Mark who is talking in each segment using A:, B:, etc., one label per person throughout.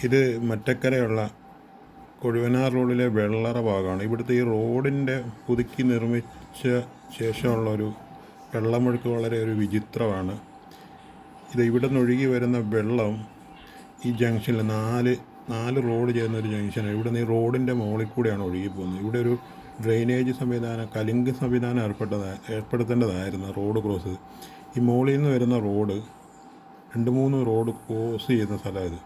A: ഇത് മറ്റക്കരയുള്ള കൊഴുവനാർ റോഡിലെ വെള്ളറ ഭാഗമാണ്. ഇവിടുത്തെ ഈ റോഡിൻ്റെ പുതുക്കി നിർമ്മിച്ച ശേഷമുള്ളൊരു വെള്ളമൊഴുക്ക് വളരെ ഒരു വിചിത്രമാണ്. ഇത് ഇവിടെ നിന്ന് ഒഴുകി വരുന്ന വെള്ളം ഈ ജംഗ്ഷനിൽ നാല് റോഡ് ചെയ്യുന്ന ഒരു ജംഗ്ഷനാണ്. ഇവിടെ നിന്ന് ഈ റോഡിൻ്റെ മുകളിൽ കൂടെയാണ് ഒഴുകി പോകുന്നത്. ഇവിടെ ഒരു ഡ്രെയിനേജ് സംവിധാനം, കലുങ്ക് സംവിധാനം ഏർപ്പെടുത്തേണ്ടതായിരുന്നു റോഡ് ക്രോസ്. ഈ മുകളിൽ നിന്ന് വരുന്ന റോഡ് 2-3 റോഡ് ക്രോസ് ചെയ്യുന്ന സ്ഥലം ഇത്.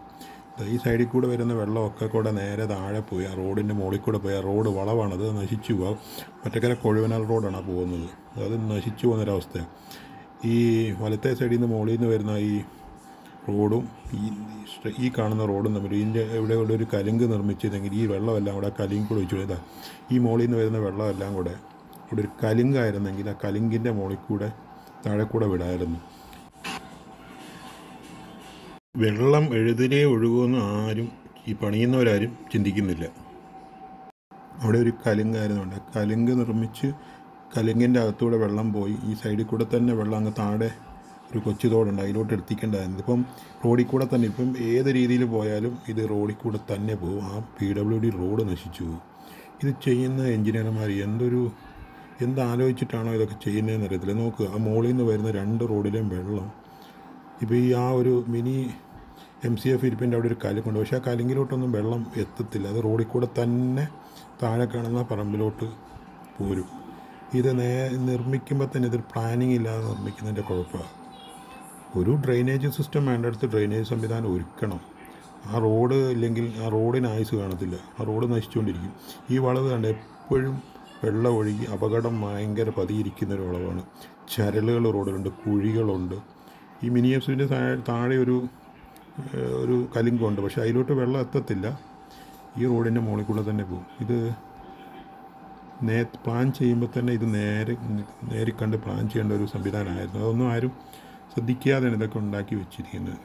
A: ഈ സൈഡിൽ കൂടെ വരുന്ന വെള്ളമൊക്കെ കൂടെ നേരെ താഴെ പോയി ആ റോഡിൻ്റെ മുകളിൽ കൂടെ പോയി. ആ റോഡ് വളവാണത്, നശിച്ചു പോകാം. മറ്റക്കര കൊഴുവനാൽ റോഡാണ് പോകുന്നത്. അത് നശിച്ചു പോകുന്നൊരവസ്ഥയാണ്. ഈ വലത്തെ സൈഡിൽ നിന്ന് മുകളിൽ നിന്ന് വരുന്ന ഈ റോഡും ഈ കാണുന്ന റോഡും തമ്മിൽ ഇവിടെ ഒരു കലുങ്ക് നിർമ്മിച്ചിരുന്നെങ്കിൽ ഈ വെള്ളമെല്ലാം കൂടെ കലുങ്ക് കൂടെ ഒഴിച്ചു പോയതാണ്. ഈ മുകളിൽ നിന്ന് വരുന്ന വെള്ളമെല്ലാം കൂടെ ഇവിടെ ഒരു കലുങ്കായിരുന്നെങ്കിൽ ആ കലുങ്കിൻ്റെ മുകളിൽ കൂടെ താഴെ കൂടെ വിടായിരുന്നു. വെള്ളം എഴുതിലേ ഒഴുകുമെന്ന് ആരും ഈ പണിയുന്നവരാരും ചിന്തിക്കുന്നില്ല. അവിടെ ഒരു കലുങ്കായിരുന്നുണ്ട്. കലുങ്ക് നിർമ്മിച്ച് കലുങ്കിൻ്റെ അകത്തൂടെ വെള്ളം പോയി ഈ സൈഡിൽ കൂടെ തന്നെ വെള്ളം അങ്ങ് താഴെ ഒരു കൊച്ചു തോടുണ്ട്, അതിലോട്ട് എടുത്തിക്കേണ്ടതായിരുന്നു. ഇപ്പം റോഡിൽ കൂടെ തന്നെ, ഇപ്പം ഏത് രീതിയിൽ പോയാലും ഇത് റോഡിൽ കൂടെ തന്നെ പോകും. ആ PWD റോഡ് നശിച്ചു പോകും. ഇത് ചെയ്യുന്ന എഞ്ചിനീയർമാർ എന്താലോചിച്ചിട്ടാണോ ഇതൊക്കെ ചെയ്യുന്നതെന്ന് അറിയത്തില്ല. നോക്കുക, ആ മുകളിൽ നിന്ന് വരുന്ന 2 റോഡിലെയും വെള്ളം ഇപ്പോൾ ഈ ആ ഒരു മിനി MCF ഇരിപ്പിൻ്റെ അവിടെ ഒരു കലുങ്കുണ്ട്. പക്ഷേ ആ കലുങ്കിലോട്ടൊന്നും വെള്ളം എത്തത്തില്ല. അത് റോഡിൽ കൂടെ തന്നെ താഴെ കാണുന്ന പറമ്പിലോട്ട് പോരും. ഇത് നിർമ്മിക്കുമ്പോൾ തന്നെ ഇതൊരു പ്ലാനിങ് ഇല്ലാതെ നിർമ്മിക്കുന്നതിൻ്റെ കുഴപ്പമാണ്. ഒരു ഡ്രെയിനേജ് സിസ്റ്റം വേണ്ടടുത്ത് ഡ്രെയിനേജ് സംവിധാനം ഒരുക്കണം. ആ റോഡ് ഇല്ലെങ്കിൽ ആ റോഡിന് ആയുസ് കാണത്തില്ല. ആ റോഡ് നശിച്ചുകൊണ്ടിരിക്കും. ഈ വളവ് കണ്ട് എപ്പോഴും വെള്ളം ഒഴുകി അപകടം ഭയങ്കര പതിയിരിക്കുന്നൊരു വളവാണ്. ചരലുകൾ റോഡിലുണ്ട്, കുഴികളുണ്ട്. ഈ മിനി എഫ്സിൻ്റെ താഴെ ഒരു കലുങ്കുണ്ട്. പക്ഷേ അതിലോട്ട് വെള്ളം എത്തത്തില്ല. ഈ റോഡിൻ്റെ മുകളിൽ കൂടെ തന്നെ പോകും. ഇത് പ്ലാൻ ചെയ്യുമ്പോൾ തന്നെ ഇത് നേരെ കണ്ട് പ്ലാൻ ചെയ്യേണ്ട ഒരു സംവിധാനമായിരുന്നു. അതൊന്നും ആരും ശ്രദ്ധിക്കാതെയാണ് ഇതൊക്കെ ഉണ്ടാക്കി വെച്ചിരിക്കുന്നത്.